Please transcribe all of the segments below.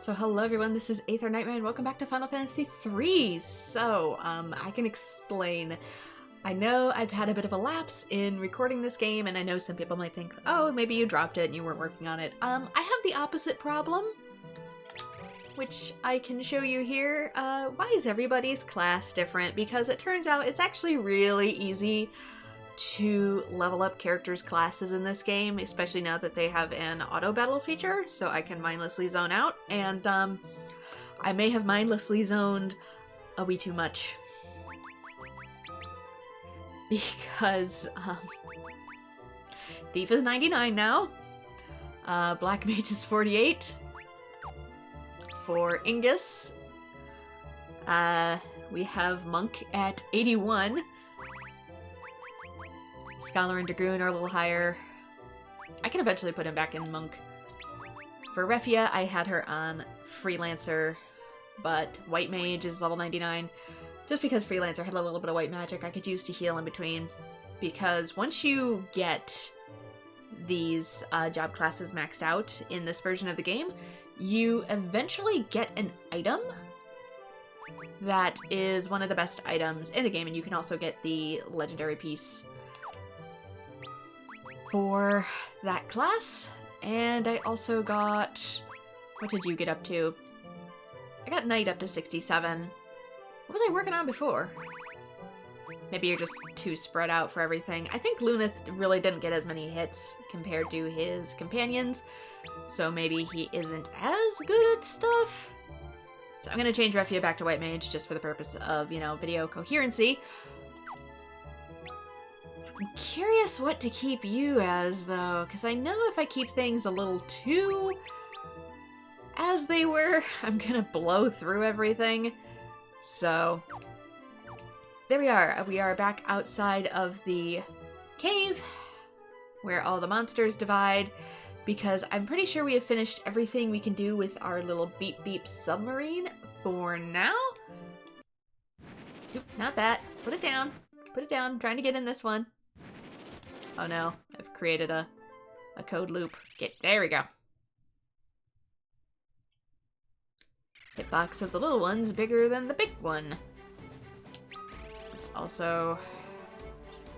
So hello everyone, this is AetherNightmare and welcome back to Final Fantasy III. So, I can explain. I know I've had a bit of a lapse in recording this game, and I know some people might think, oh, maybe you dropped it and you weren't working on it. I have the opposite problem, which I can show you here. Why is everybody's class different? Because it turns out it's actually really easy to level up characters' classes in this game, especially now that they have an auto battle feature, so I can mindlessly zone out, and I may have mindlessly zoned a wee too much. Because Thief is 99 now, Black Mage is 48, for Ingus, we have Monk at 81, Scholar and Dragoon are a little higher. I can eventually put him back in Monk. For Refia, I had her on Freelancer, but White Mage is level 99. Just because Freelancer had a little bit of white magic I could use to heal in between. Because once you get these job classes maxed out in this version of the game, you eventually get an item that is one of the best items in the game, and you can also get the legendary piece for that class. And I also got... what did you get up to? I got Knight up to 67. What was I working on before? Maybe you're just too spread out for everything. I think Lunith really didn't get as many hits compared to his companions, so maybe he isn't as good at stuff. So I'm gonna change Refia back to White Mage just for the purpose of, you know, video coherency. I'm curious what to keep you as, though, because I know if I keep things a little too as they were, I'm gonna blow through everything. So, there we are. We are back outside of the cave, where all the monsters divide, because I'm pretty sure we have finished everything we can do with our little beep beep submarine for now. Oop, not that. Put it down. Put it down. I'm trying to get in this one. Oh no, I've created a code loop. There we go. Hitbox of the little one's bigger than the big one. It's also...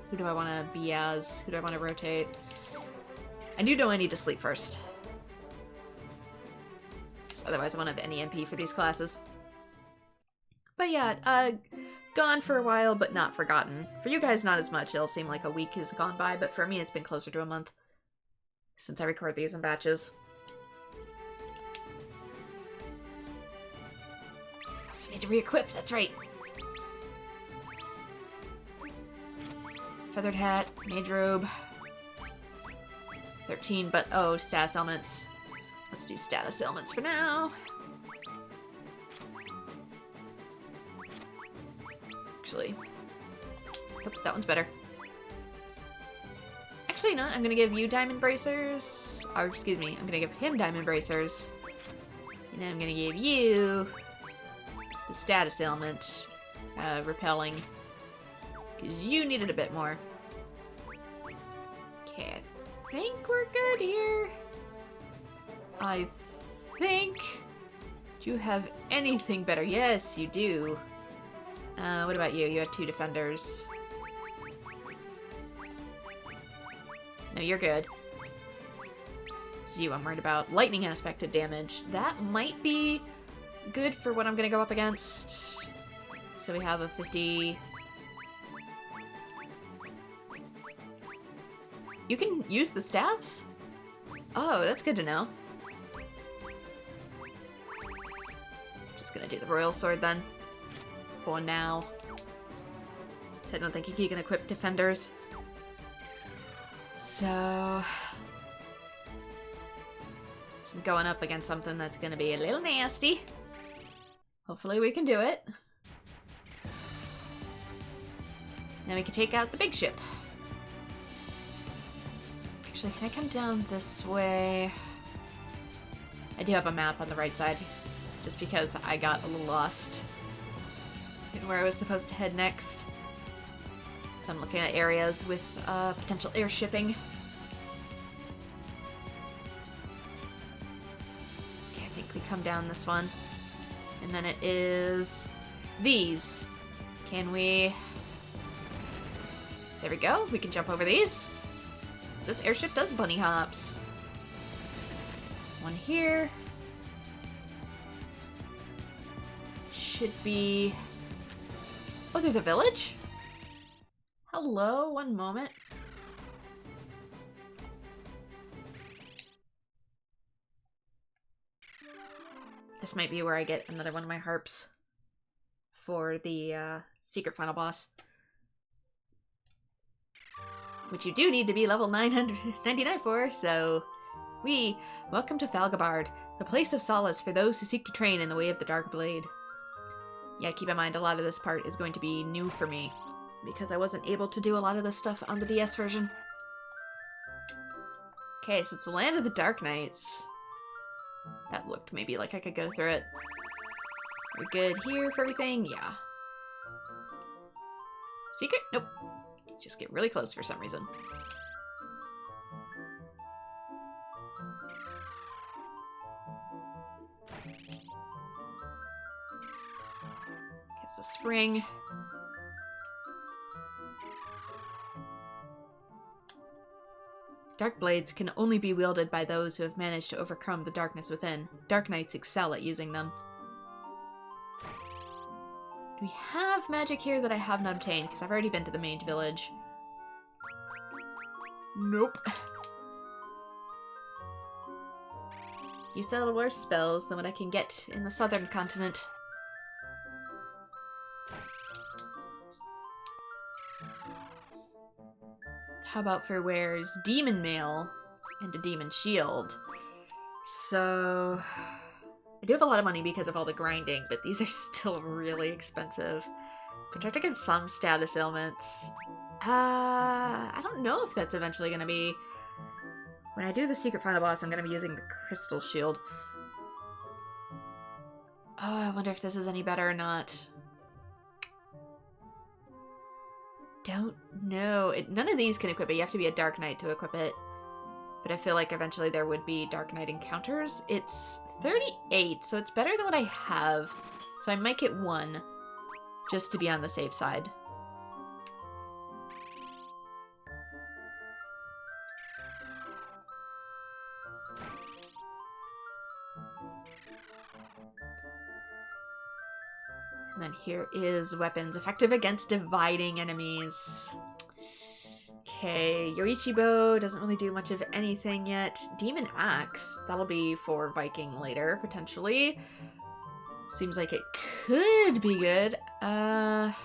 who do I want to be as? Who do I want to rotate? I do know I need to sleep first. Otherwise I won't have any MP for these classes. But yeah, gone for a while, but not forgotten. For you guys, not as much. It'll seem like a week has gone by, but for me, it's been closer to a month since I record these in batches. Also need to re-equip, that's right. Feathered hat, mage robe. 13, but oh, status elements. Let's do status elements for now. Actually, oh, that one's better. Actually, no, I'm gonna give you diamond bracers. Or, excuse me, I'm gonna give him diamond bracers. And then I'm gonna give you the status element, repelling. Because you needed a bit more. Okay, I think we're good here. I think... do you have anything better? Yes, you do. What about you? You have 2 defenders. No, you're good. It's you I'm worried about. Lightning aspected damage. That might be good for what I'm gonna go up against. So we have a 50... you can use the staffs? Oh, that's good to know. Just gonna do the royal sword then. For now. I don't think you can equip defenders. So I'm going up against something that's gonna be a little nasty. Hopefully we can do it. Now we can take out the big ship. Actually, can I come down this way? I do have a map on the right side, just because I got a little lost in where I was supposed to head next. So I'm looking at areas with potential airshipping. Okay, I think think we come down this one. And then it is these. Can we... There we go. We can jump over these. This airship does bunny hops. One here. Should be... Oh, there's a village? Hello, one moment. This might be where I get another one of my harps for the secret final boss. Which you do need to be level 999 for, so... Welcome to Falgabard, the place of solace for those who seek to train in the way of the Dark Blade. Yeah, keep in mind, a lot of this part is going to be new for me, because I wasn't able to do a lot of this stuff on the DS version. Okay, so it's the Land of the Dark Knights. That looked maybe like I could go through it. We're good here for everything? Yeah. Secret? Nope. Just get really close for some reason. It's a spring. Dark blades can only be wielded by those who have managed to overcome the darkness within. Dark Knights excel at using them. Do we have magic here that I have not obtained? Because I've already been to the main village. Nope. You sell worse spells than what I can get in the southern continent. How about for wares? Demon mail and a demon shield. So... I do have a lot of money because of all the grinding, but these are still really expensive. Protect against some status ailments. I don't know if that's eventually going to be... When I do the secret final boss, I'm going to be using the crystal shield. Oh, I wonder if this is any better or not. Don't know. None of these can equip it. You have to be a Dark Knight to equip it. But I feel like eventually there would be Dark Knight encounters. It's 38, so it's better than what I have. So I might get one, just to be on the safe side. And then here is weapons. Effective against dividing enemies. Okay, Yoichi Bow doesn't really do much of anything yet. Demon Axe, that'll be for Viking later, potentially. Seems like it could be good. I'm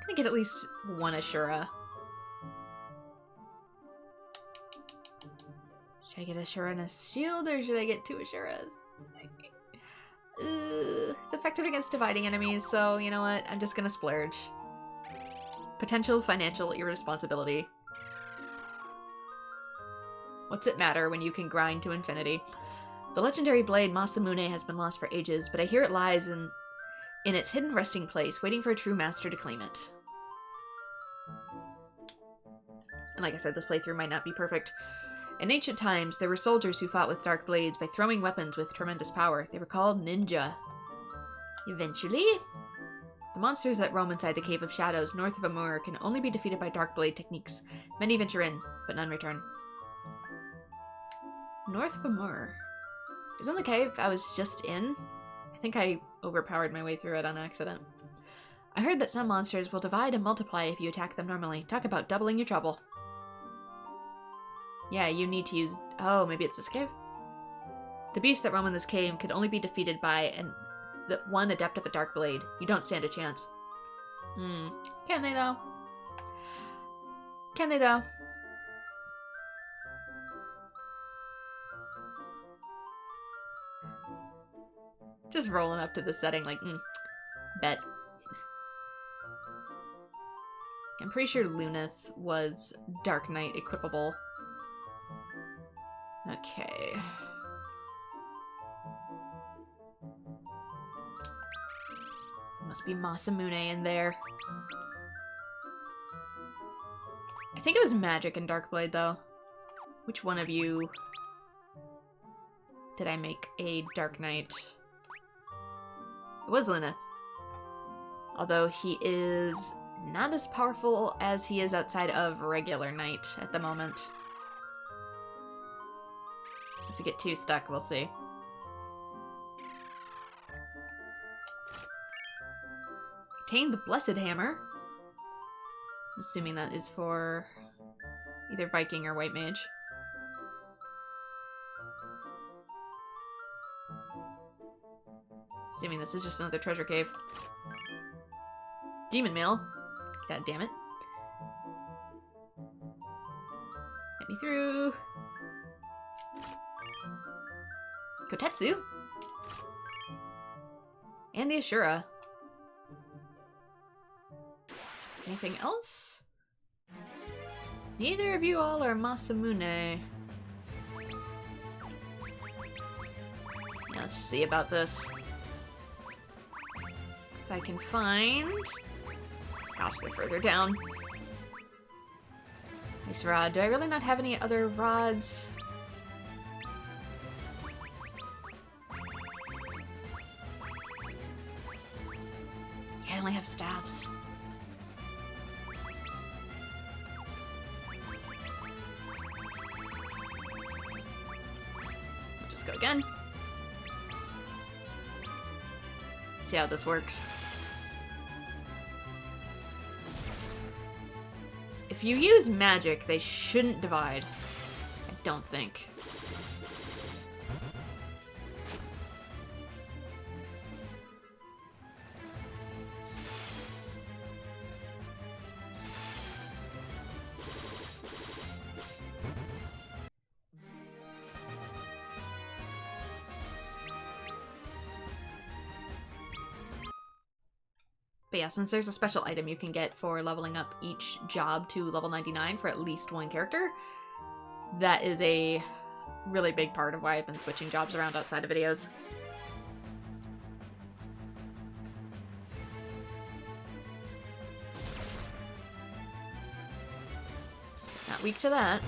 gonna get at least one Ashura. Should I get Ashura and a shield, or should I get two Ashuras? It's effective against dividing enemies, so you know what? I'm just gonna splurge. Potential financial irresponsibility. What's it matter when you can grind to infinity? The legendary blade Masamune has been lost for ages, but I hear it lies in its hidden resting place, waiting for a true master to claim it. And like I said, this playthrough might not be perfect. In ancient times, there were soldiers who fought with dark blades by throwing weapons with tremendous power. They were called ninja. Eventually, the monsters that roam inside the Cave of Shadows north of Amur can only be defeated by dark blade techniques. Many venture in, but none return. North of Amur. Isn't the cave I was just in? I think I overpowered my way through it on accident. I heard that some monsters will divide and multiply if you attack them normally. Talk about doubling your trouble. Yeah, you need to use... Oh, maybe it's this cave? The beasts that roam in this cave can only be defeated by one adept of a dark blade. You don't stand a chance. Can they, though? Can they, though? Just rolling up to the setting like, bet. I'm pretty sure Luneth was Dark Knight equipable. Okay. Must be Masamune in there. I think it was magic in Darkblade, though. Which one of you? did I make a Dark Knight? It was Lyneth. Although he is not as powerful as he is outside of regular Knight at the moment. So if we get too stuck, we'll see. Obtain the Blessed Hammer. I'm assuming that is for either Viking or White Mage. Assuming this is just another treasure cave. Demon Mail. God damn it. Get me through. Kotetsu. And the Ashura. Anything else? Neither of you all are Masamune. Yeah, let's see about this. If I can find... Gosh, they're further down. Nice rod. Do I really not have any other rods? Yeah, I only have staffs. Let's just go again. See how this works. If you use magic, they shouldn't divide. I don't think. But yeah, since there's a special item you can get for leveling up each job to level 99 for at least one character, that is a really big part of why I've been switching jobs around outside of videos. Not weak to that.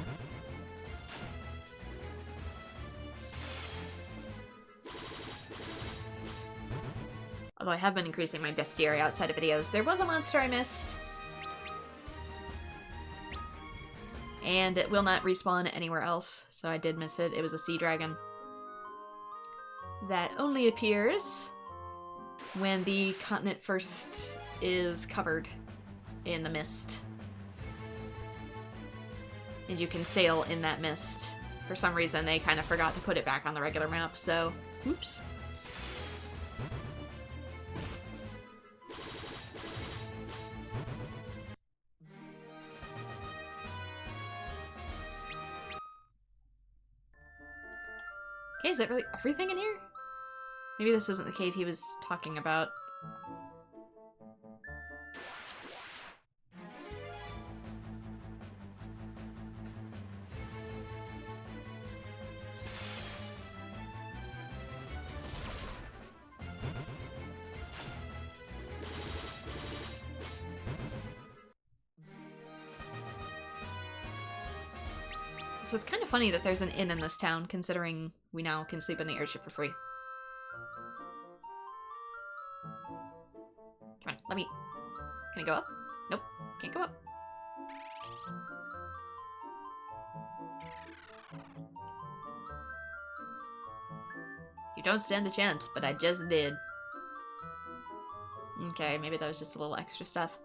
Although I have been increasing my bestiary outside of videos. There was a monster I missed. And it will not respawn anywhere else, so I did miss it. It was a sea dragon. That only appears when the continent first is covered in the mist. And you can sail in that mist. For some reason, they kind of forgot to put it back on the regular map, so oops. Okay, is that really everything in here? Maybe this isn't the cave he was talking about. So it's kind of funny that there's an inn in this town, considering we now can sleep in the airship for free. Come on, let me... Can I go up? Nope, can't go up. You don't stand a chance, but I just did. Okay, maybe that was just a little extra stuff.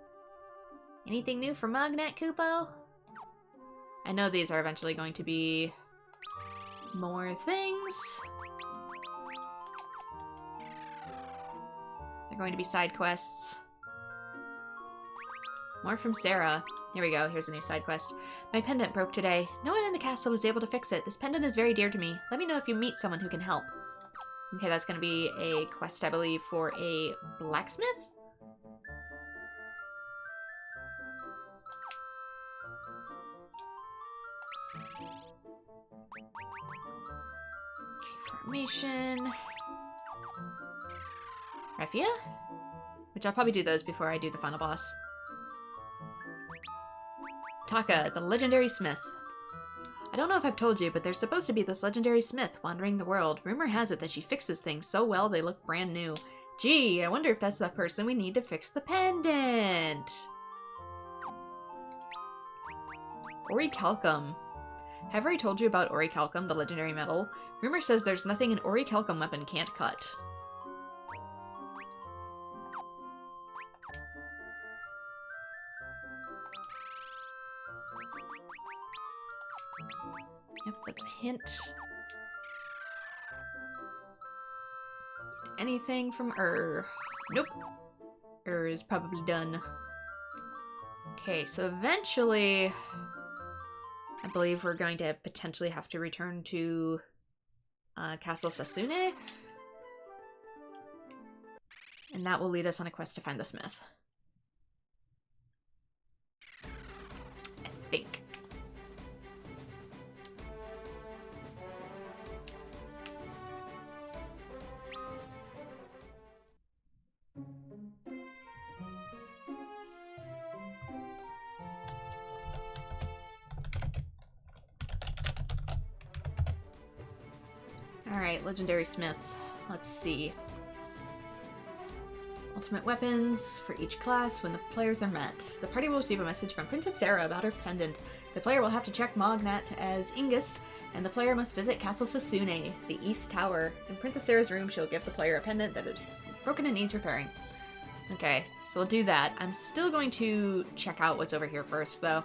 Anything new for Mognet, Kupo? I know these are eventually going to be more things. They're going to be side quests. More from Sarah. Here we go. Here's a new side quest. My pendant broke today. No one in the castle was able to fix it. This pendant is very dear to me. Let me know if you meet someone who can help. Okay, that's going to be a quest, I believe, for a blacksmith? Formation. Refia? Which I'll probably do those before I do the final boss. Taka, the legendary smith. I don't know if I've told you, but there's supposed to be this legendary smith wandering the world. Rumor has it that she fixes things so well they look brand new. Gee, I wonder if that's the person we need to fix the pendant. Orichalcum. Have I already told you about Orichalcum, the legendary metal? Rumor says there's nothing an Orichalcum weapon can't cut. Yep, that's a hint. Anything from Nope. Is probably done. Okay, so eventually, I believe we're going to potentially have to return to Castle Sasune. And that will lead us on a quest to find the smith. I think. Alright, Legendary Smith. Let's see. Ultimate weapons for each class when the players are met. The party will receive a message from Princess Sarah about her pendant. The player will have to check Mognat as Ingus, and the player must visit Castle Sasune, the East Tower. In Princess Sarah's room, she'll give the player a pendant that is broken and needs repairing. Okay, so we'll do that. I'm still going to check out what's over here first, though.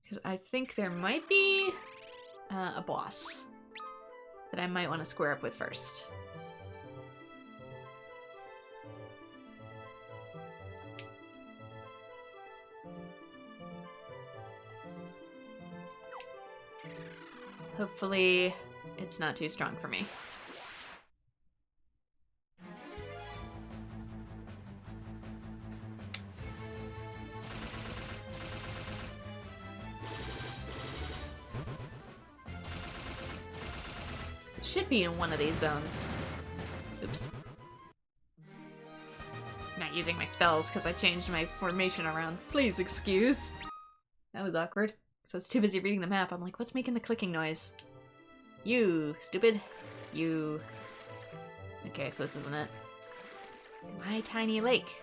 Because I think there might be a boss that I might want to square up with first. Hopefully, it's not too strong for me. It should be in one of these zones. Oops. Not using my spells because I changed my formation around. Please excuse. That was awkward. So I was too busy reading the map. I'm like, what's making the clicking noise? You, stupid. You. Okay, so this isn't it. My tiny lake.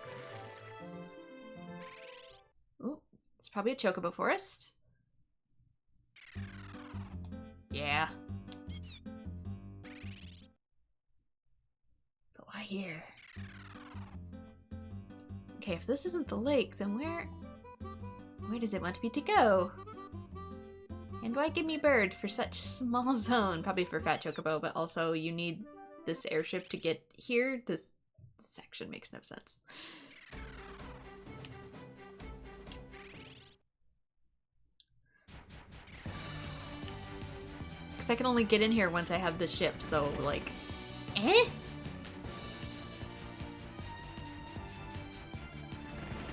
Ooh, it's probably a chocobo forest. Yeah. But why here? Okay, if this isn't the lake, then where does it want me to go? And why give me bird for such small zone? Probably for Fat Chocobo, but also you need this airship to get here. This section makes no sense. Because I can only get in here once I have this ship, so like, eh?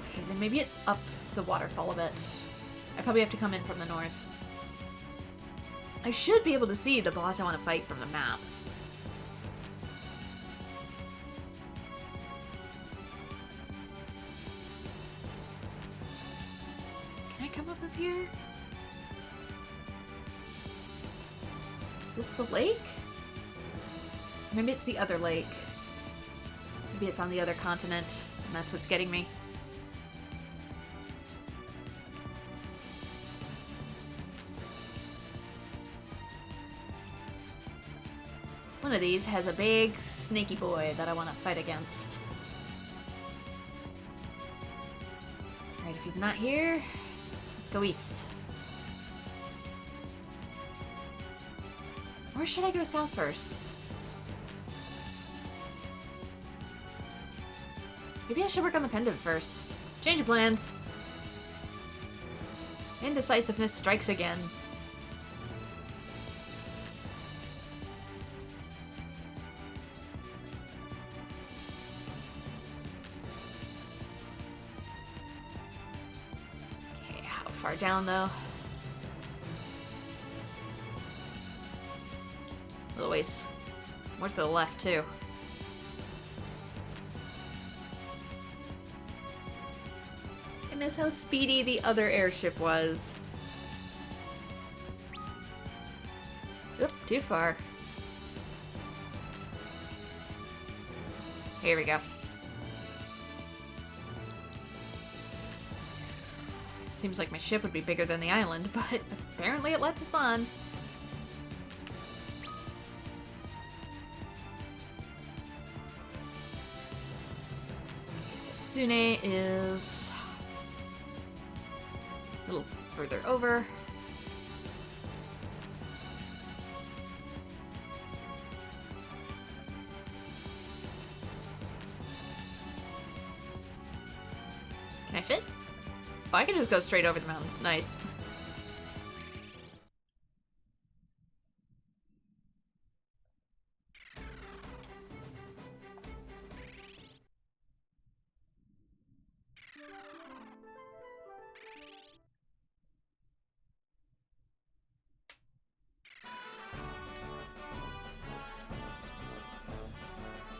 Okay, then maybe it's up the waterfall a bit. I probably have to come in from the north. I should be able to see the boss I want to fight from the map. Can I come up here? Is this the lake? Maybe it's the other lake. Maybe it's on the other continent, and that's what's getting me. One of these has a big snaky boy that I want to fight against. Alright, if he's not here, let's go east. Or should I go south first? Maybe I should work on the pendant first. Change of plans. Indecisiveness strikes again. Far down though. A little ways more to the left too. I miss how speedy the other airship was. Too far. Here we go. Seems like my ship would be bigger than the island, but apparently it lets us on. Okay, so Sune is a little further over. Can I fit? Oh, I can just go straight over the mountains. Nice.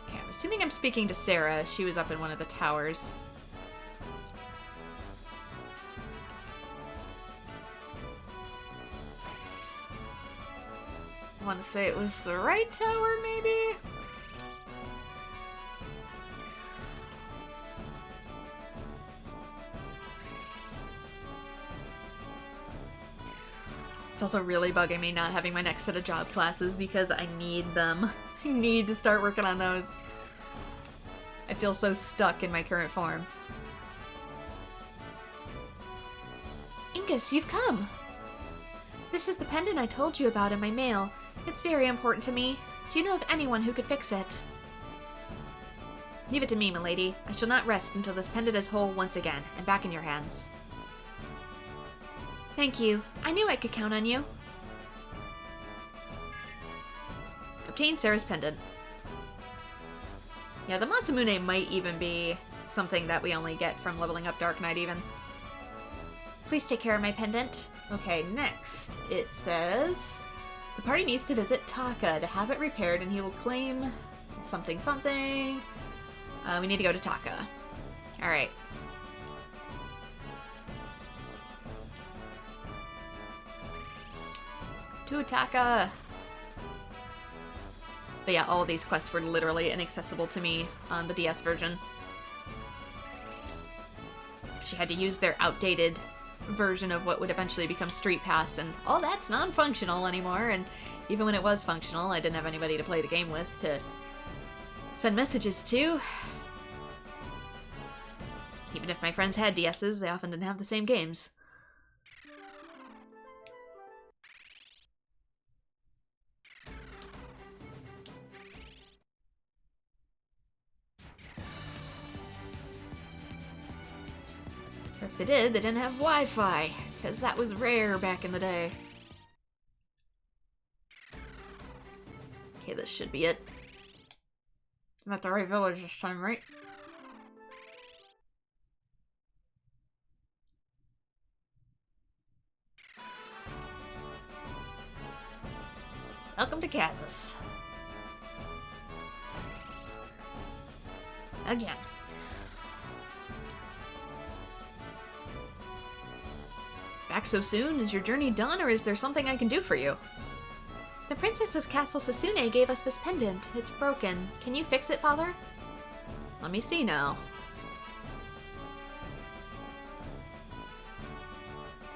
Okay, I'm assuming I'm speaking to Sarah. She was up in one of the towers. I want to say it was the right tower, maybe? It's also really bugging me not having my next set of job classes because I need them. I need to start working on those. I feel so stuck in my current form. Ingus, you've come! This is the pendant I told you about in my mail. It's very important to me. Do you know of anyone who could fix it? Leave it to me, milady. I shall not rest until this pendant is whole once again, and back in your hands. Thank you. I knew I could count on you. Obtain Sarah's pendant. Yeah, the Masamune might even be something that we only get from leveling up Dark Knight, even. Please take care of my pendant. Okay, next it says the party needs to visit Taka to have it repaired, and he will claim something something. We need to go to Taka. All right. To Taka. But yeah, all of these quests were literally inaccessible to me on the DS version. She had to use their outdated version of what would eventually become Street Pass, and all that's non-functional anymore, and even when it was functional, I didn't have anybody to play the game with to send messages to. Even if my friends had DSs, they often didn't have the same games. Or if they did, they didn't have Wi-Fi, because that was rare back in the day. Okay, this should be it. I'm at the right village this time, right? Welcome to Kazus. Again. Back so soon? Is your journey done, or is there something I can do for you? The Princess of Castle Sasune gave us this pendant. It's broken. Can you fix it, Father? Let me see now.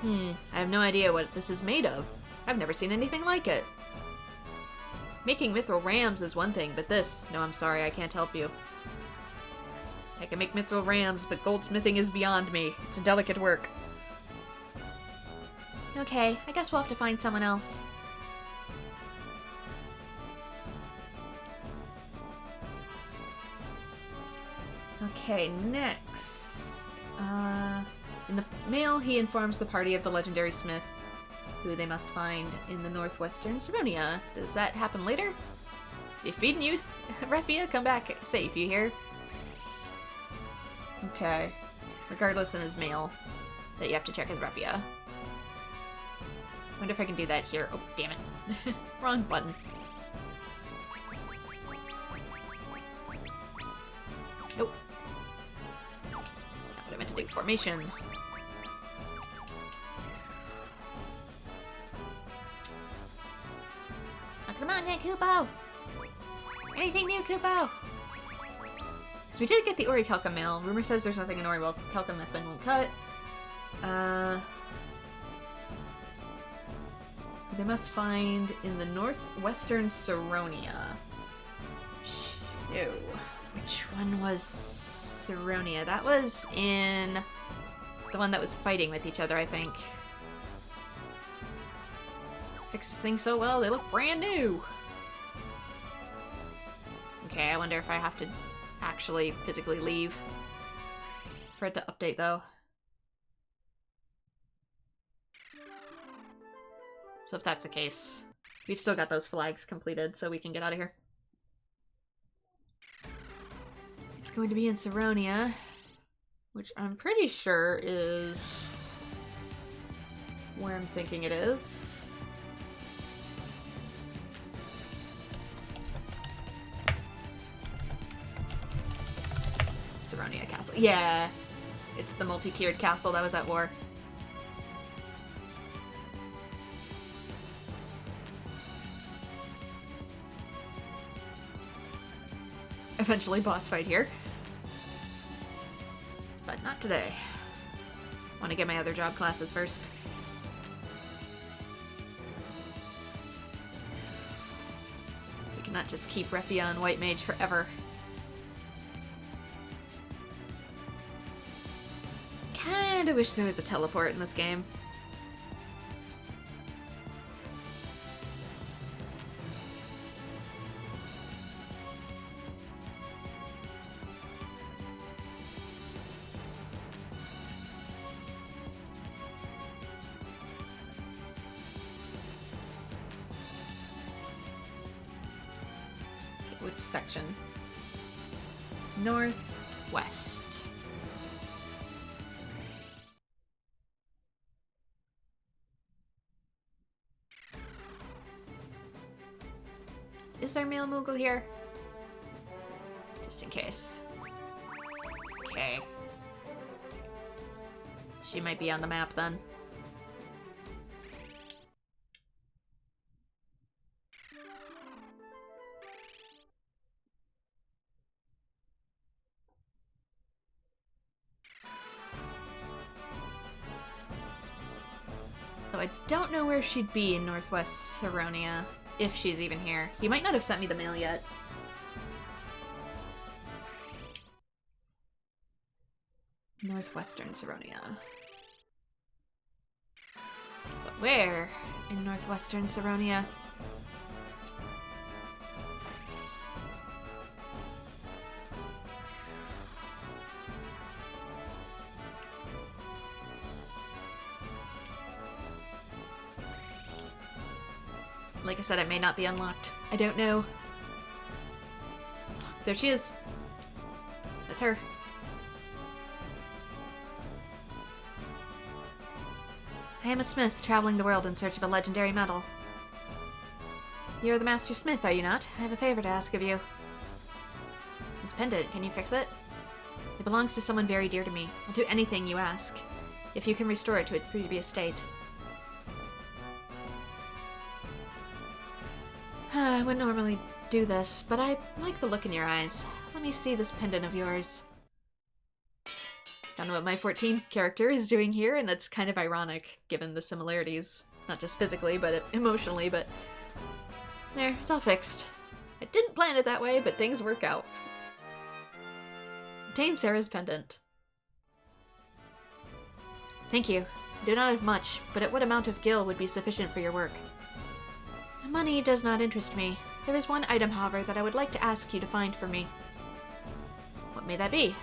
I have no idea what this is made of. I've never seen anything like it. Making mithril rams is one thing, but this... No, I'm sorry, I can't help you. I can make mithril rams, but goldsmithing is beyond me. It's a delicate work. Okay, I guess we'll have to find someone else. Okay, next. In the mail, he informs the party of the legendary smith, who they must find in the northwestern Saronia. Does that happen later? If feeding you, Refia, come back safe, you hear? Okay. Regardless, in his mail, that you have to check his Refia. Wonder if I can do that here. Oh, damn it. Wrong button. Nope. Not what I meant to do. Formation. Come on, Nick Kupo! Anything new, Kupo? So we did get the Orichalcum mail. Rumor says there's nothing in Orichalcum that Ben won't cut. They must find in the northwestern Saronia. No. Which one was Saronia? That was in the one that was fighting with each other, I think. Fixes things so well, they look brand new! Okay, I wonder if I have to actually physically leave for it to update, though. So if that's the case, we've still got those flags completed, so we can get out of here. It's going to be in Saronia, which I'm pretty sure is where I'm thinking it is. Saronia Castle. Yeah, it's the multi-tiered castle that was at war. Eventually boss fight here. But not today. Want to get my other job classes first. We cannot just keep Refia and White Mage forever. Kinda wish there was a teleport in this game. Which section? Northwest. Is there Male Moogle here? Just in case. Okay. She might be on the map then. Though I don't know where she'd be in Northwest Saronia, if she's even here. He might not have sent me the mail yet. Northwestern Saronia. But where in Northwestern Saronia? Like I said, it may not be unlocked. I don't know. There she is. That's her. I am a smith traveling the world in search of a legendary metal. You're the master smith, are you not? I have a favor to ask of you. This pendant, can you fix it? It belongs to someone very dear to me. I'll do anything you ask, if you can restore it to its previous state. I wouldn't normally do this, but I like the look in your eyes. Let me see this pendant of yours. Don't know what my 14 character is doing here, and it's kind of ironic, given the similarities. Not just physically, but emotionally, but... There, it's all fixed. I didn't plan it that way, but things work out. Obtain Sarah's pendant. Thank you. I do not have much, but at what amount of gil would be sufficient for your work? Money does not interest me. There is one item, however, that I would like to ask you to find for me. What may that be?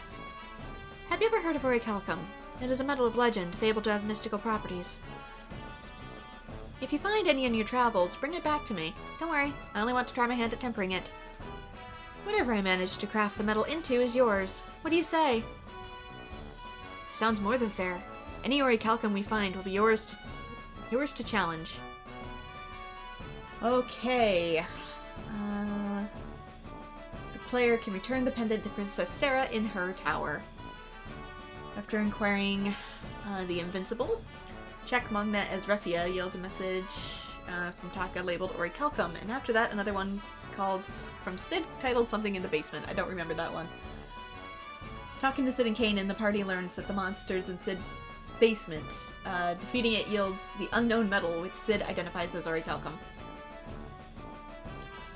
Have you ever heard of Orichalcum? It is a metal of legend, fabled to have mystical properties. If you find any in your travels, bring it back to me. Don't worry, I only want to try my hand at tempering it. Whatever I manage to craft the metal into is yours. What do you say? Sounds more than fair. Any Orichalcum we find will be yours to challenge. Okay. The player can return the pendant to Princess Sarah in her tower. After inquiring the Invincible, check Magna as Refia yields a message from Taka labeled Orichalcum, and after that another one called from Sid titled something in the basement. I don't remember that one. Talking to Sid and Kanan, the party learns that the monster's in Sid's basement. Defeating it yields the unknown metal, which Sid identifies as Orichalcum.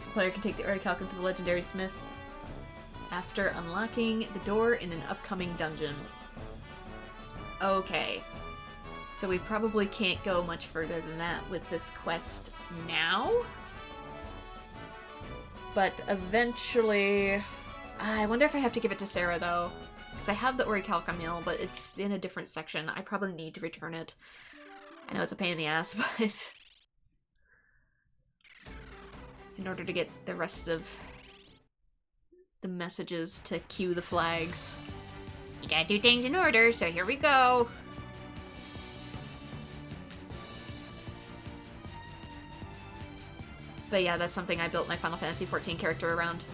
The player can take the Orichalcum to the legendary smith after unlocking the door in an upcoming dungeon. Okay. So we probably can't go much further than that with this quest now. But eventually... I wonder if I have to give it to Sarah, though. Because I have the Orichalcum meal, but it's in a different section. I probably need to return it. I know it's a pain in the ass, but... in order to get the rest of the messages to cue the flags. You gotta do things in order, so here we go! But yeah, that's something I built my Final Fantasy XIV character around.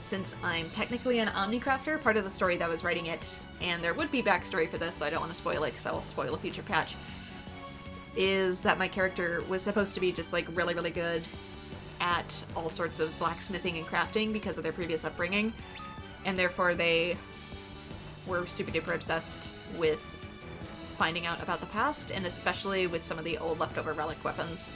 Since I'm technically an Omnicrafter, part of the story that I was writing it, and there would be backstory for this, though I don't want to spoil it because I will spoil a future patch, is that my character was supposed to be just like really, really good at all sorts of blacksmithing and crafting because of their previous upbringing, and therefore they were super duper obsessed with finding out about the past, and especially with some of the old leftover relic weapons.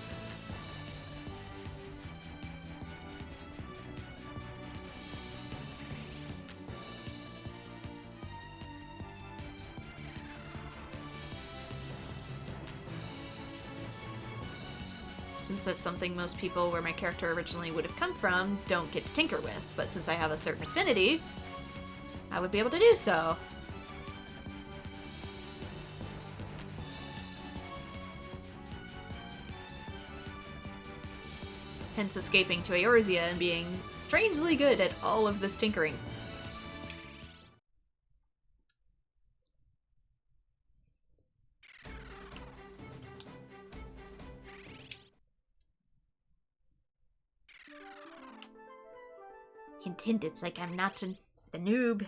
Since that's something most people where my character originally would have come from don't get to tinker with, but since I have a certain affinity, I would be able to do so. Hence escaping to Eorzea and being strangely good at all of this tinkering. Hint, hint, it's like I'm not the noob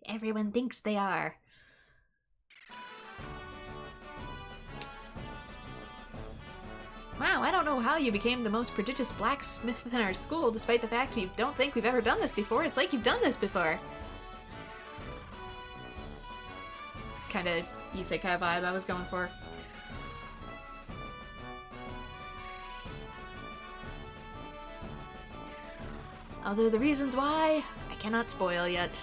everyone thinks they are. Wow, I don't know how you became the most prodigious blacksmith in our school, despite the fact we don't think we've ever done this before. It's like you've done this before. Kind of isekai vibe I was going for. Although the reasons why, I cannot spoil yet.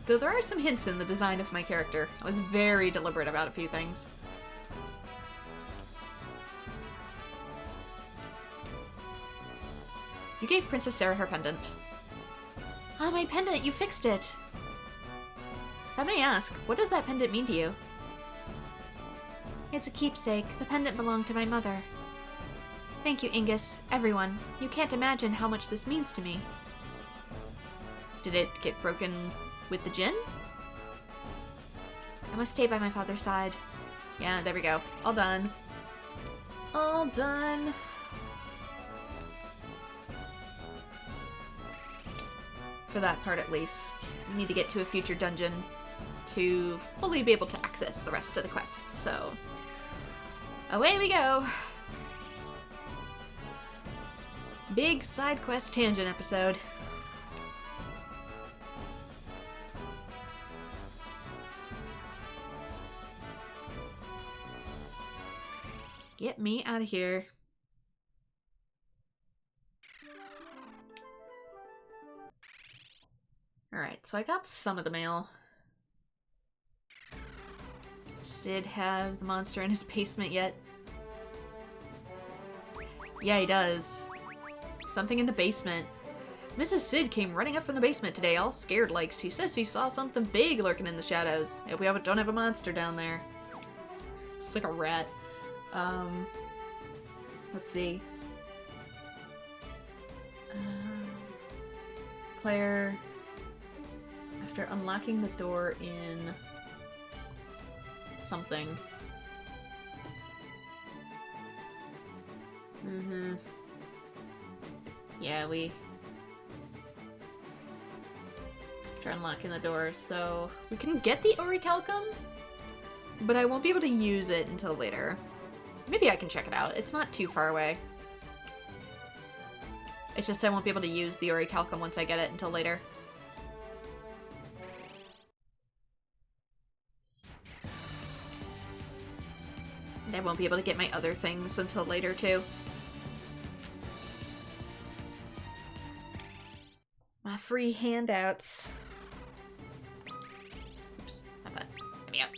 Though there are some hints in the design of my character. I was very deliberate about a few things. You gave Princess Sarah her pendant. Ah, my pendant! You fixed it! If I may ask, what does that pendant mean to you? It's a keepsake. The pendant belonged to my mother. Thank you, Ingus. Everyone. You can't imagine how much this means to me. Did it get broken with the djinn? I must stay by my father's side. Yeah, there we go. All done. All done. For that part, at least. We need to get to a future dungeon to fully be able to access the rest of the quests, so... away we go! Big side quest tangent episode. Get me out of here. Alright, so I got some of the mail. Sid have the monster in his basement yet? Yeah, he does. Something in the basement. Mrs. Sid came running up from the basement today, all scared like. She says she saw something big lurking in the shadows. Hope we don't have a monster down there. It's like a rat. Let's see. Player, after unlocking the door in something. Yeah, we... after unlocking the door, so... we can get the Orichalcum? but I won't be able to use it until later. Maybe I can check it out. It's not too far away. It's just I won't be able to use the orichalcum once I get it until later. And I won't be able to get my other things until later, too. My free handouts. Oops, not bad. Get me up.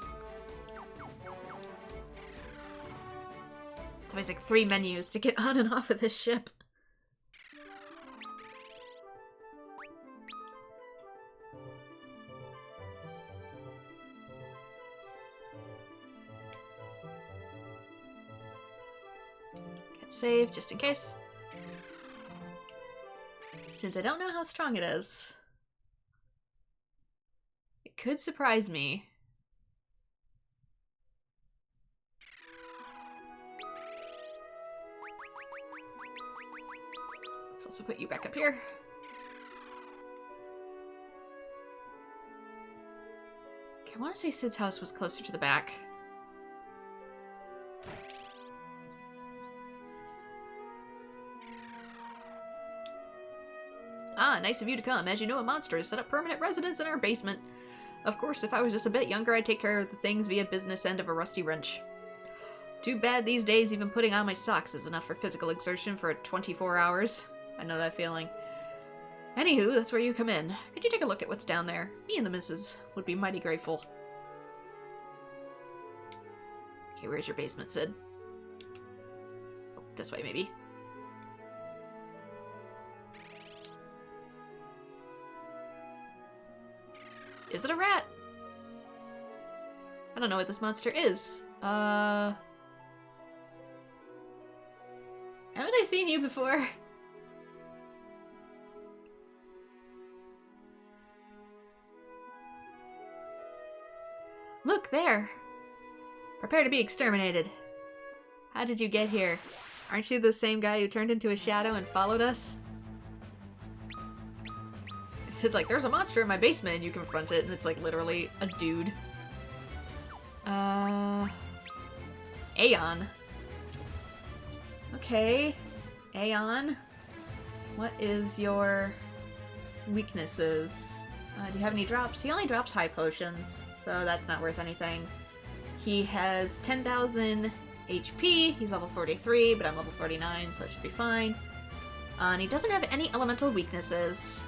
It's always like 3 menus to get on and off of this ship. Get save just in case. Since I don't know how strong it is. It could surprise me. Let's also put you back up here. Okay, I want to say Sid's house was closer to the back. Ah, nice of you to come. As you know, a monster has set up permanent residence in our basement. Of course, if I was just a bit younger, I'd take care of the things via business end of a rusty wrench. Too bad these days even putting on my socks is enough for physical exertion for 24 hours. I know that feeling. Anywho, that's where you come in. Could you take a look at what's down there? Me and the missus would be mighty grateful. Okay, where's your basement, Sid? Oh, this way, maybe. Is it a rat? I don't know what this monster is. Haven't I seen you before? Look, there! Prepare to be exterminated. How did you get here? Aren't you the same guy who turned into a shadow and followed us? It's like, there's a monster in my basement, and you confront it, and it's like literally a dude. Aeon. Okay. Aeon. What is your weaknesses? Do you have any drops? He only drops high potions, so that's not worth anything. He has 10,000 HP. He's level 43, but I'm level 49, so it should be fine. And he doesn't have any elemental weaknesses.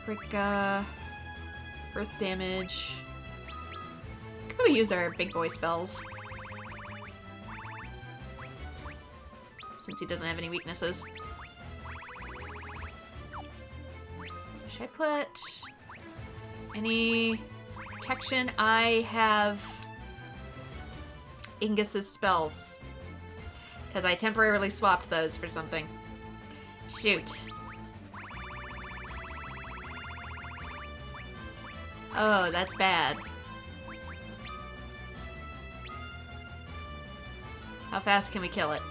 Quick, earth damage. Could probably use our big boy spells. Since he doesn't have any weaknesses. Should I put any protection? I have Ingus's spells. Because I temporarily swapped those for something. Shoot. Oh, that's bad. How fast can we kill it?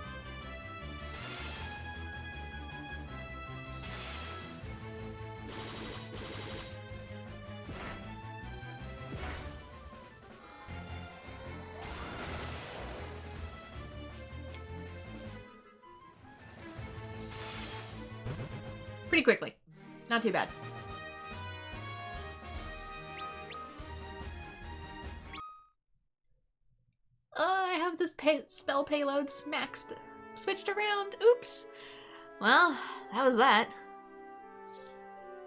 Pretty quickly. Not too bad. I have this spell payload switched around. Oops. Well, that was that.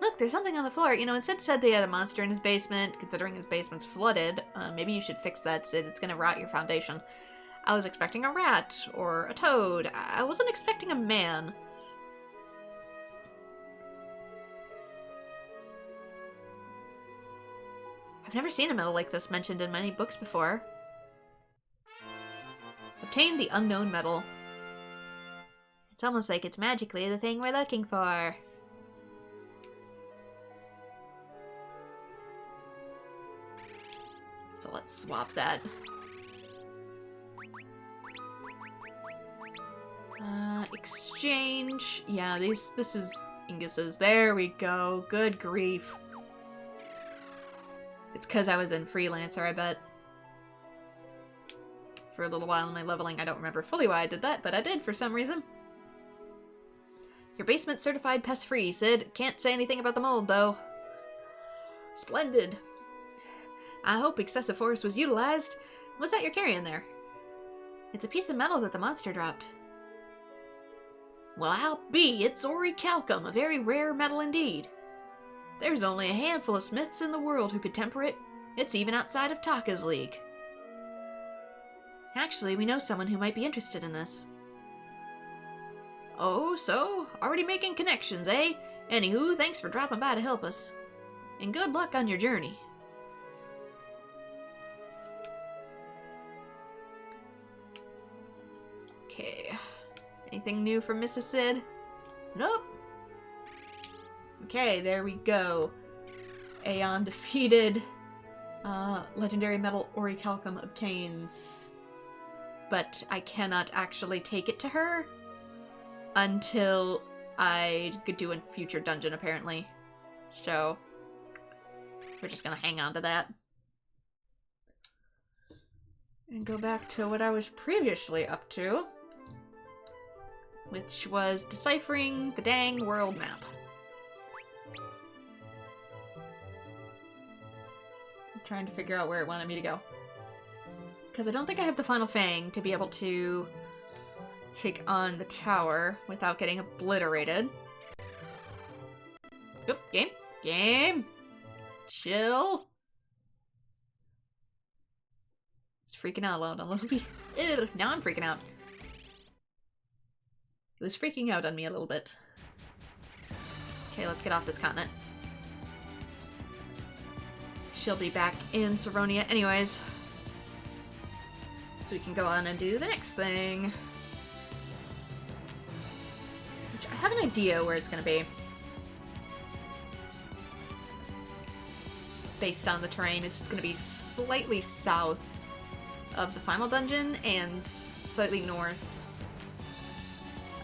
Look, there's something on the floor. You know, instead said they had a monster in his basement. Considering his basement's flooded, maybe you should fix that, Sid. It's gonna rot your foundation. I was expecting a rat or a toad. I wasn't expecting a man. I've never seen a metal like this mentioned in many books before. Obtain the unknown metal. It's almost like it's magically the thing we're looking for. So let's swap that. Exchange. Yeah, this is inguses. There we go. Good grief. It's because I was in Freelancer, I bet. For a little while in my leveling. I don't remember fully why I did that, but I did for some reason. Your basement's certified pest-free, Sid. Can't say anything about the mold, though. Splendid. I hope excessive force was utilized. What's that you're carrying there? It's a piece of metal that the monster dropped. Well, I'll be. It's orichalcum, a very rare metal indeed. There's only a handful of smiths in the world who could temper it. It's even outside of Taka's league. Actually, we know someone who might be interested in this. Oh, so? Already making connections, eh? Anywho, thanks for dropping by to help us. And good luck on your journey. Okay. Anything new from Mrs. Sid? Nope. Okay, there we go. Aeon defeated. Legendary metal orichalcum obtains. But I cannot actually take it to her until I could do a future dungeon, apparently. So, we're just gonna hang on to that. And go back to what I was previously up to, which was deciphering the dang world map. I'm trying to figure out where it wanted me to go. Because I don't think I have the final fang to be able to take on the tower without getting obliterated. Oop, game. Game! Chill! It's freaking out loud a little bit. Ew, now I'm freaking out. It was freaking out on me a little bit. Okay, let's get off this continent. She'll be back in Saronia anyways. So we can go on and do the next thing. Which I have an idea where it's going to be. Based on the terrain, it's just going to be slightly south of the final dungeon and slightly north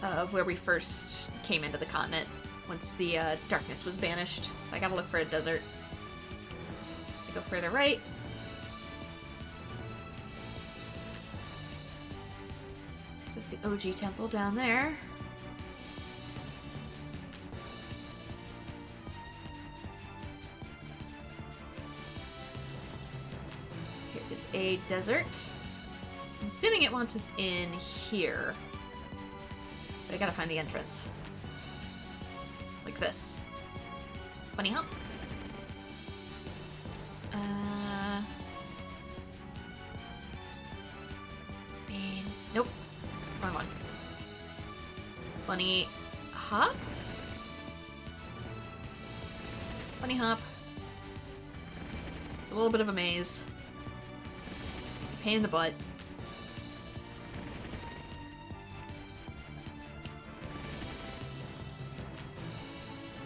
of where we first came into the continent once the darkness was banished. So I gotta look for a desert. I go further right. This is the OG temple down there. Here is a desert. I'm assuming it wants us in here. But I gotta find the entrance. Like this. Bunny hop. Nope. Wrong one. Bunny hop? Bunny hop. It's a little bit of a maze. It's a pain in the butt.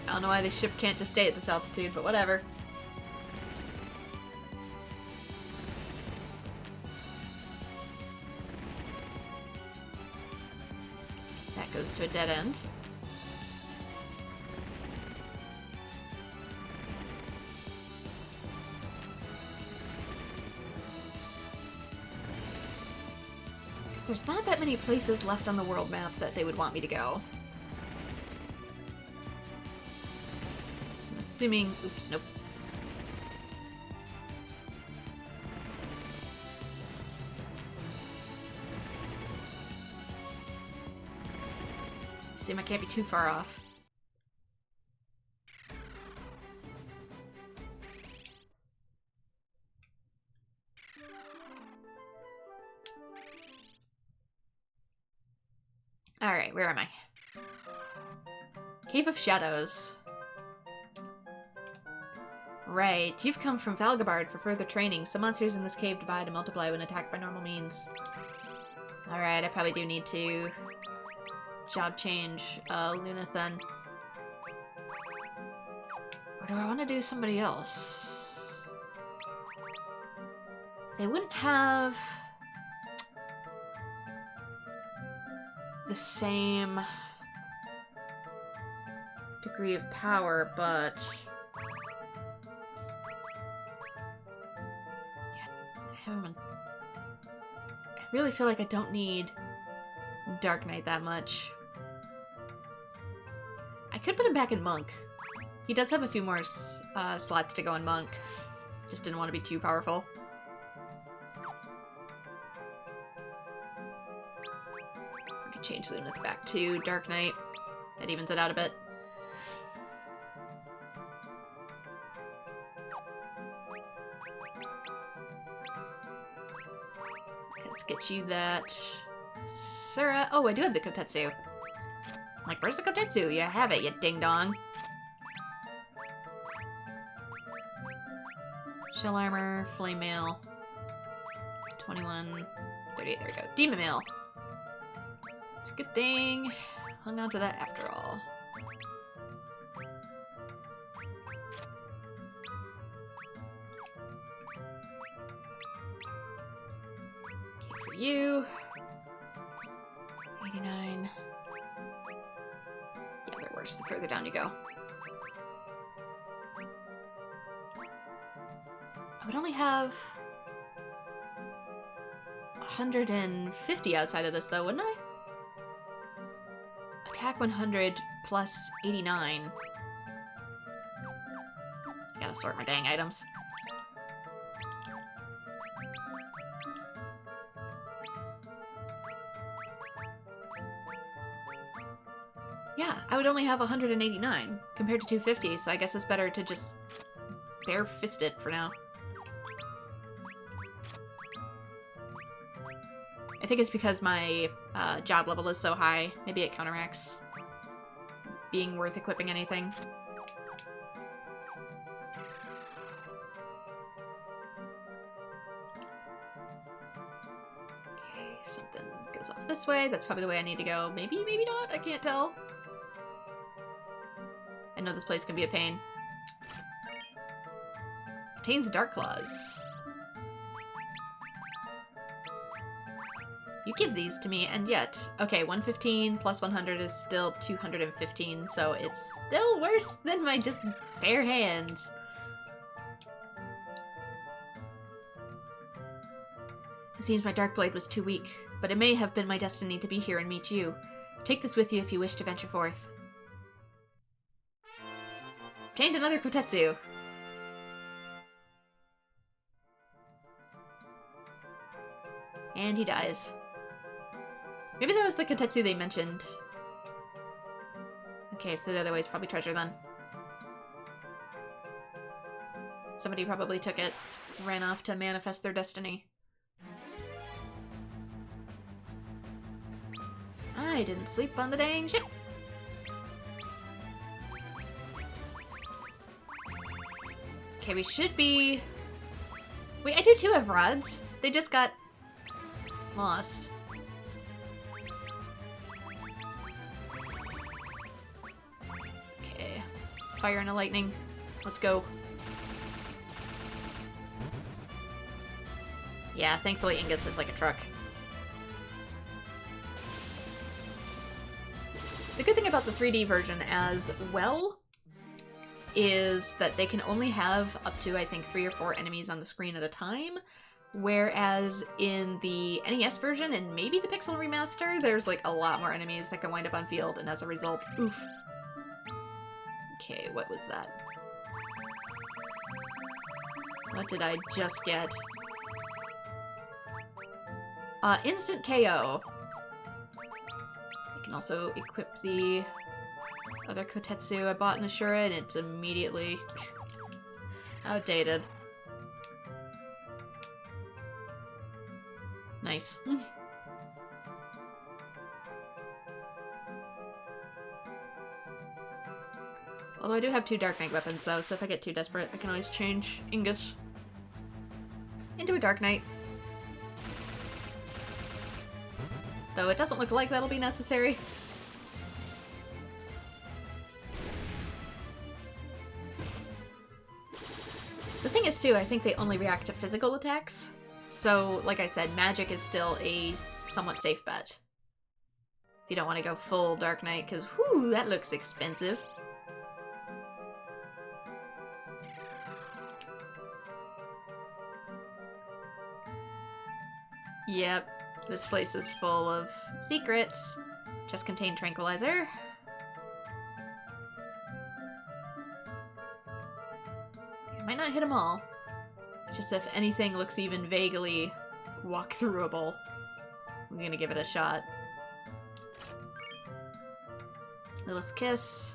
I don't know why this ship can't just stay at this altitude, but whatever. That goes to a dead end. Because there's not that many places left on the world map that they would want me to go. Assuming... Oops, nope. Assume I can't be too far off. Alright, where am I? Cave of Shadows. Right, you've come from Valgabard for further training. Some monsters in this cave divide and multiply when attacked by normal means. Alright, I probably do need to job change Lunith then. Or do I want to do somebody else? They wouldn't have the same degree of power, but... yeah, I really feel like I don't need Dark Knight that much. I could put him back in Monk. He does have a few more slots to go in Monk. Just didn't want to be too powerful. I could change Lumineth back to Dark Knight. That evens it out a bit. Let's get you that Sura. Oh, I do have the Kotetsu. I'm like, where's the Kotetsu? You have it, you ding-dong. Shell Armor, Flame Mail. 21, 38, there we go. Demon Mail. It's a good thing. Hung on to that after all. Okay, for you. 89. Yeah, they're worse the further down you go. I would only have 150 outside of this, though, wouldn't I? Attack 100 plus 89. I gotta sort my dang items. Yeah, I would only have 189 compared to 250, so I guess it's better to just bare fist it for now. I think it's because my job level is so high. Maybe it counteracts being worth equipping anything. Okay, something goes off this way. That's probably the way I need to go. Maybe, maybe not. I can't tell. I know this place can be a pain. Contains Dark Claws. You give these to me, and yet... Okay, 115 plus 100 is still 215, so it's still worse than my just bare hands. It seems my Dark Blade was too weak, but it may have been my destiny to be here and meet you. Take this with you if you wish to venture forth. Obtained another Kotetsu. And he dies. Maybe that was the Kotetsu they mentioned. Okay, so the other way is probably treasure then. Somebody probably took it, ran off to manifest their destiny. I didn't sleep on the dang ship. Okay, we should be... Wait, I do too have rods. They just got lost. Okay. Fire and a lightning. Let's go. Yeah, thankfully Ingus hits like a truck. The good thing about the 3D version as well is that they can only have up to, I think, 3 or 4 enemies on the screen at a time, whereas in the NES version and maybe the Pixel Remaster, there's like a lot more enemies that can wind up on field, and as a result, oof. Okay, what was that? What did I just get? Instant KO. I can also equip the other Kotetsu I bought in Ashura, and it's immediately outdated. Nice. Although I do have 2 Dark Knight weapons, though, so if I get too desperate, I can always change Ingus into a Dark Knight. Though it doesn't look like that'll be necessary. The thing is, too, I think they only react to physical attacks. So, like I said, magic is still a somewhat safe bet. If you don't want to go full Dark Knight, because, whew, that looks expensive. Yep, this place is full of secrets. Just contain tranquilizer. I might not hit them all. Just if anything looks even vaguely walk-throughable, I'm gonna give it a shot. Lilith's Kiss.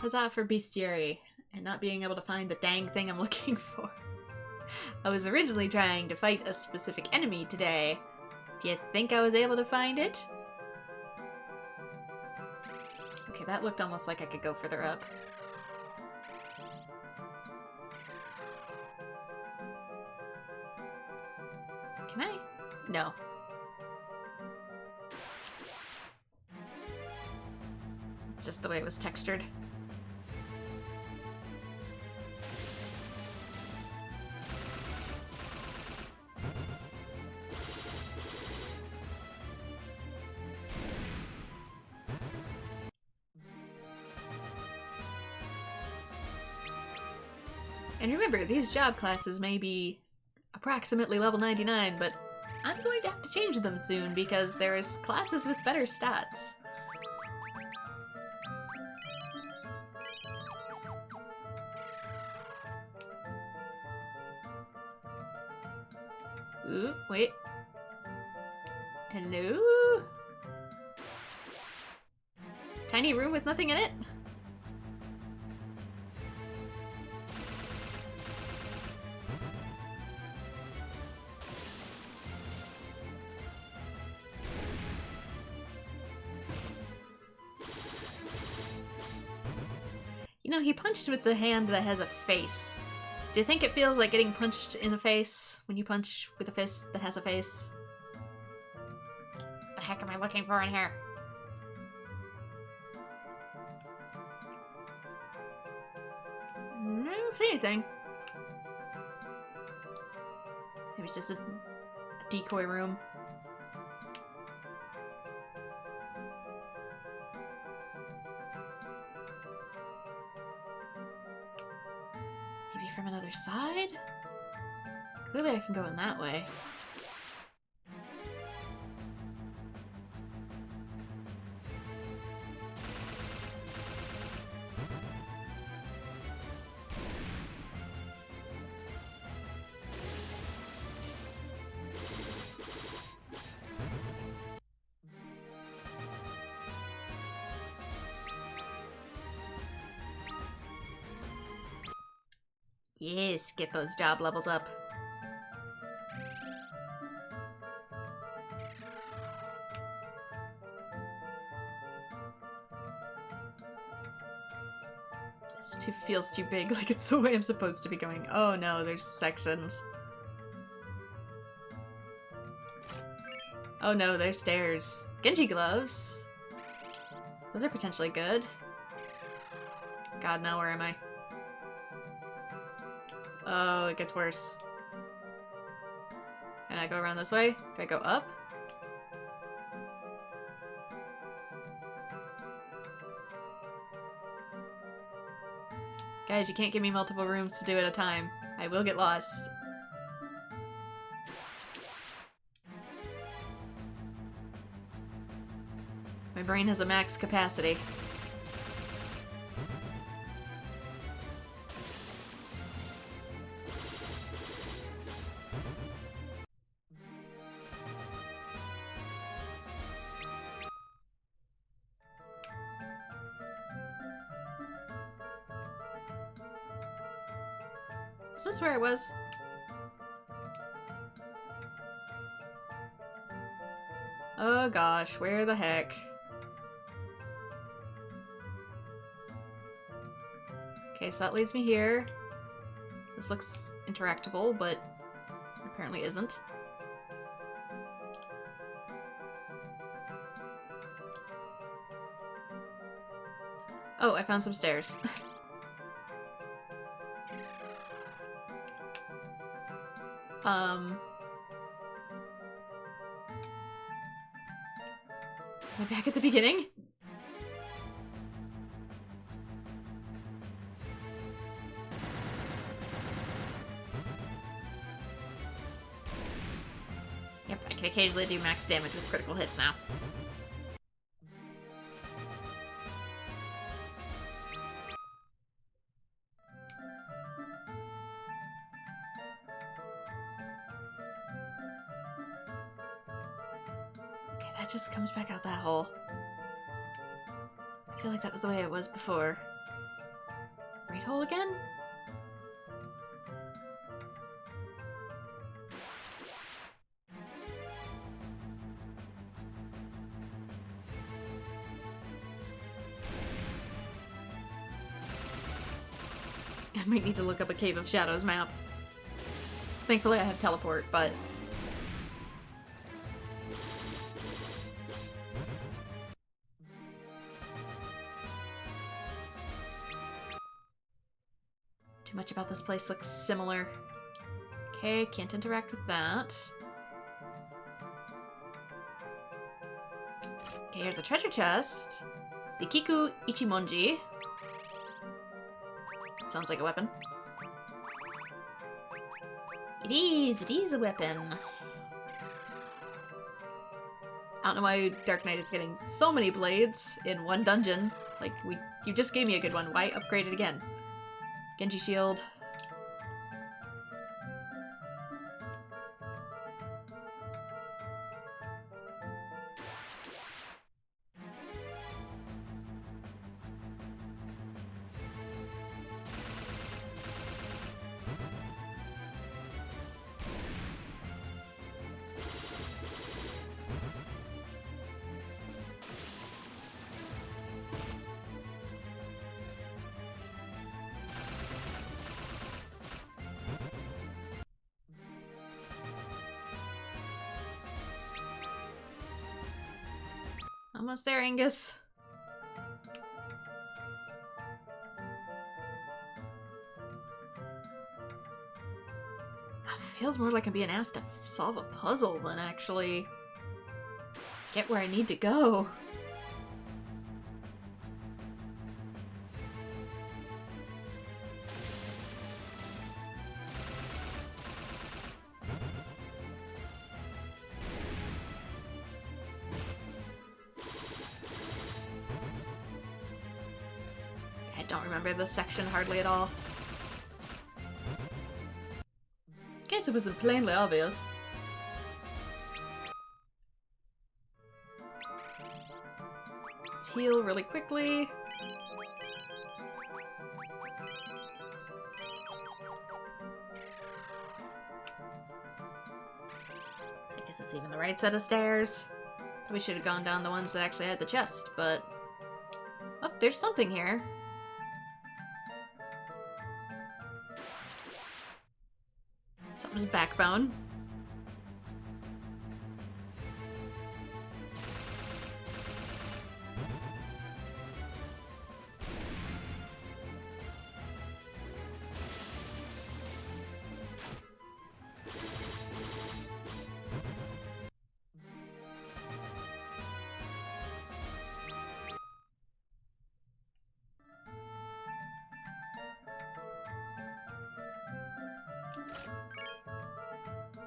Huzzah for bestiary, and not being able to find the dang thing I'm looking for. I was originally trying to fight a specific enemy today. Do you think I was able to find it? Okay, that looked almost like I could go further up. Can I? No. Just the way it was textured. And remember, these job classes may be approximately level 99, but I'm going to have to change them soon because there's classes with better stats. Ooh, wait. Hello? Tiny room with nothing in it? You know, he punched with the hand that has a face. Do you think it feels like getting punched in the face when you punch with a fist that has a face? The heck am I looking for in here? I don't see anything. Maybe it's just a decoy room. From another side? Clearly I can go in that way. Yes, get those job levels up. This feels too big, like it's the way I'm supposed to be going. Oh no, there's sections. Oh no, there's stairs. Genji gloves. Those are potentially good. God, now where am I? Oh, it gets worse. Can I go around this way? Can I go up? Guys, you can't give me multiple rooms to do at a time. I will get lost. My brain has a max capacity. Is this where I was? Oh gosh, where the heck? Okay, so that leads me here. This looks interactable, but apparently isn't. Oh, I found some stairs. Am I back at the beginning? Yep, I can occasionally do max damage with critical hits now. Okay, that just comes back out that hole. I feel like that was the way it was before. Right hole again? I might need to look up a Cave of Shadows map. Thankfully I have teleport, but... Too much about this place looks similar. Okay, can't interact with that. Okay, here's a treasure chest. The Kiku Ichimonji. Sounds like a weapon. It is a weapon. I don't know why Dark Knight is getting so many blades in one dungeon. Like, you just gave me a good one. Why upgrade it again? Genji shield. Almost there, Angus. Feels more like I'm being asked to solve a puzzle than actually get where I need to go. I don't remember this section hardly at all. Guess it wasn't plainly obvious. Let's heal really quickly. I guess it's even the right set of stairs. Probably should have gone down the ones that actually had the chest, but... Oh, there's something here. Something's backbone.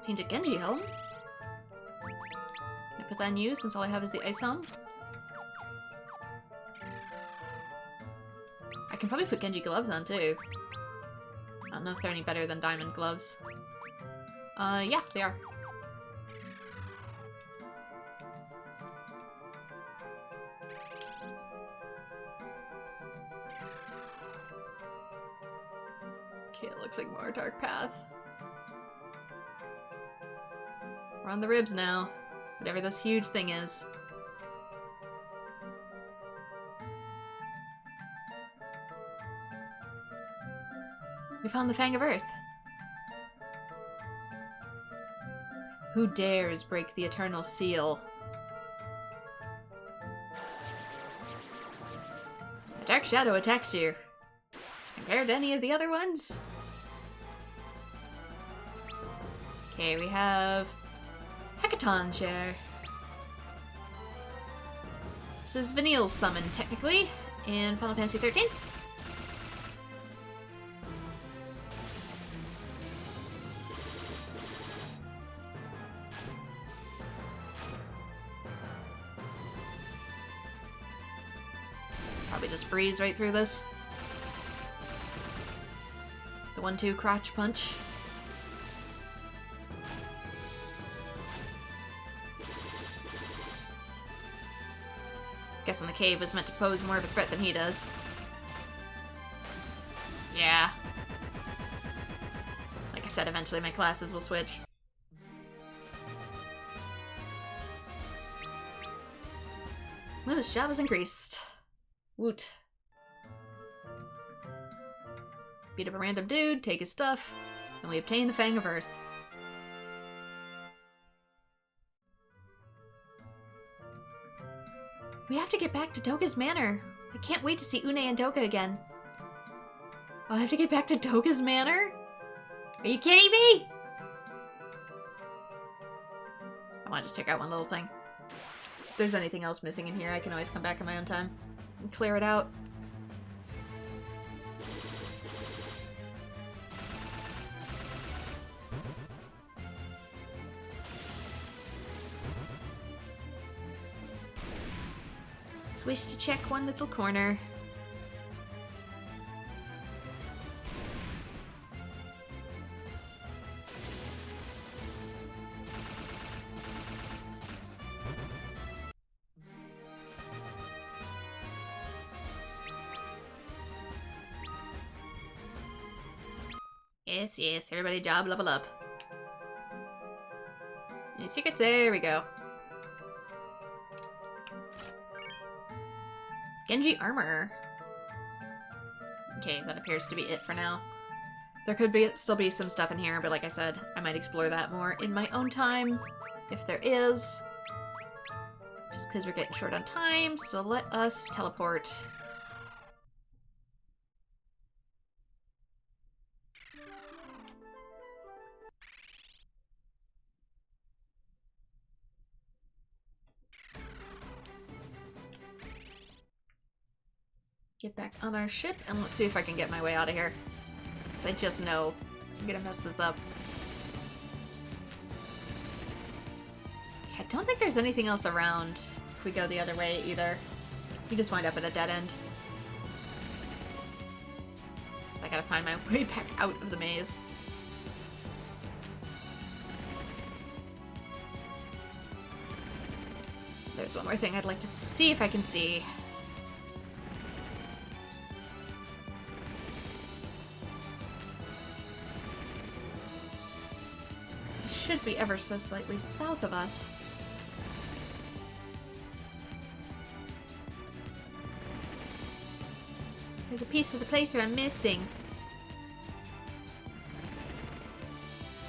Tainted Genji helm? Can I put that on you since all I have is the ice helm? I can probably put Genji gloves on too. I don't know if they're any better than diamond gloves. Yeah, they are. Okay, it looks like more dark path. We're on the ribs now. Whatever this huge thing is. We found the Fang of Earth. Who dares break the eternal seal? A dark shadow attacks you. Compared to any of the other ones? Okay, we have Hackathon Chair. This is Vanille's summon, technically, in Final Fantasy XIII. Probably just breeze right through this. The 1-2 crotch punch. Guessing the cave was meant to pose more of a threat than he does. Yeah. Like I said, eventually my classes will switch. Luna's job is increased. Woot. Beat up a random dude, take his stuff, and we obtain the Fang of Earth. We have to get back to Doga's Manor. I can't wait to see Une and Doga again. Oh, I have to get back to Doga's Manor? Are you kidding me? I want to just check out one little thing. If there's anything else missing in here, I can always come back in my own time and clear it out. Just wish to check one little corner. Yes, yes, everybody job level up. Any secrets? There we go. Genji armor. Okay, that appears to be it for now. There could still be some stuff in here, but like I said, I might explore that more in my own time, if there is. Just because we're getting short on time, so let us teleport. Get back on our ship, and let's see if I can get my way out of here. Because I just know I'm gonna mess this up. Okay, I don't think there's anything else around if we go the other way either. We just wind up at a dead end. So I gotta find my way back out of the maze. There's one more thing I'd like to see if I can see. Should be ever so slightly south of us. There's a piece of the playthrough I'm missing.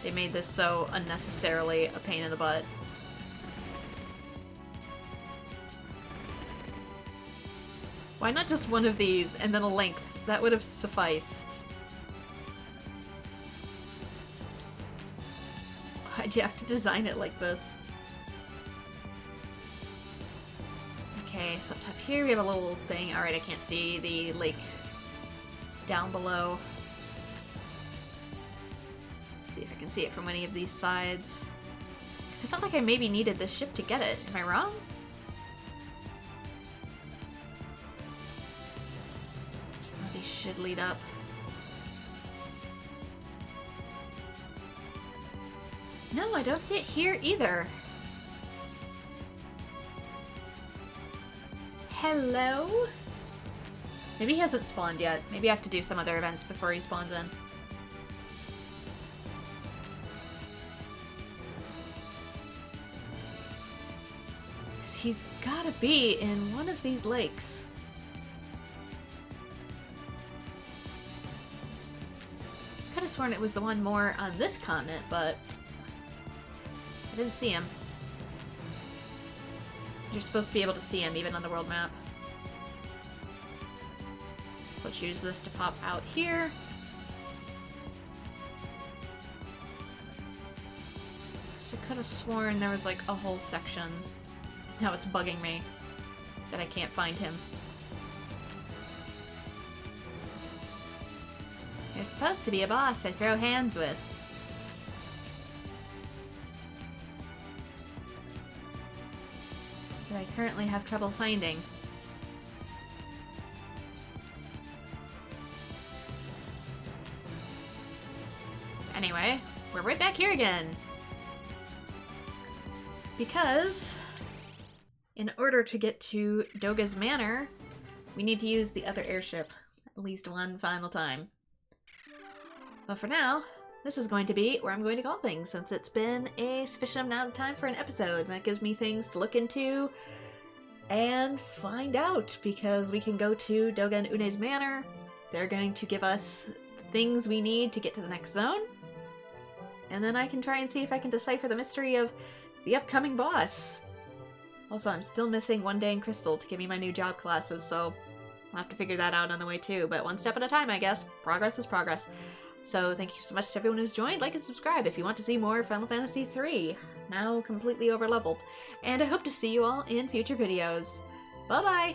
They made this so unnecessarily a pain in the butt. Why not just one of these and then a length? That would have sufficed. Why'd you have to design it like this? Okay, so up top here we have a little thing. Alright, I can't see the lake down below. See if I can see it from any of these sides. Because I felt like I maybe needed this ship to get it. Am I wrong? Oh, these should lead up. No, I don't see it here either. Hello? Maybe he hasn't spawned yet. Maybe I have to do some other events before he spawns in. He's gotta be in one of these lakes. Could have sworn it was the one more on this continent, but I didn't see him. You're supposed to be able to see him even on the world map. Let's use this to pop out here. So I could have sworn there was like a whole section. Now it's bugging me that I can't find him. You're supposed to be a boss I throw hands with. That I currently have trouble finding. Anyway, we're right back here again. Because in order to get to Doga's Manor, we need to use the other airship at least one final time. But for now, this is going to be where I'm going to call things, since it's been a sufficient amount of time for an episode, and that gives me things to look into and find out, because we can go to Doga and Une's Manor. They're going to give us things we need to get to the next zone, and then I can try and see if I can decipher the mystery of the upcoming boss. Also, I'm still missing one day in Crystal to give me my new job classes, so I'll have to figure that out on the way too, but one step at a time, I guess. Progress is progress. So thank you so much to everyone who's joined. Like and subscribe if you want to see more Final Fantasy III, now completely overleveled. And I hope to see you all in future videos. Bye-bye!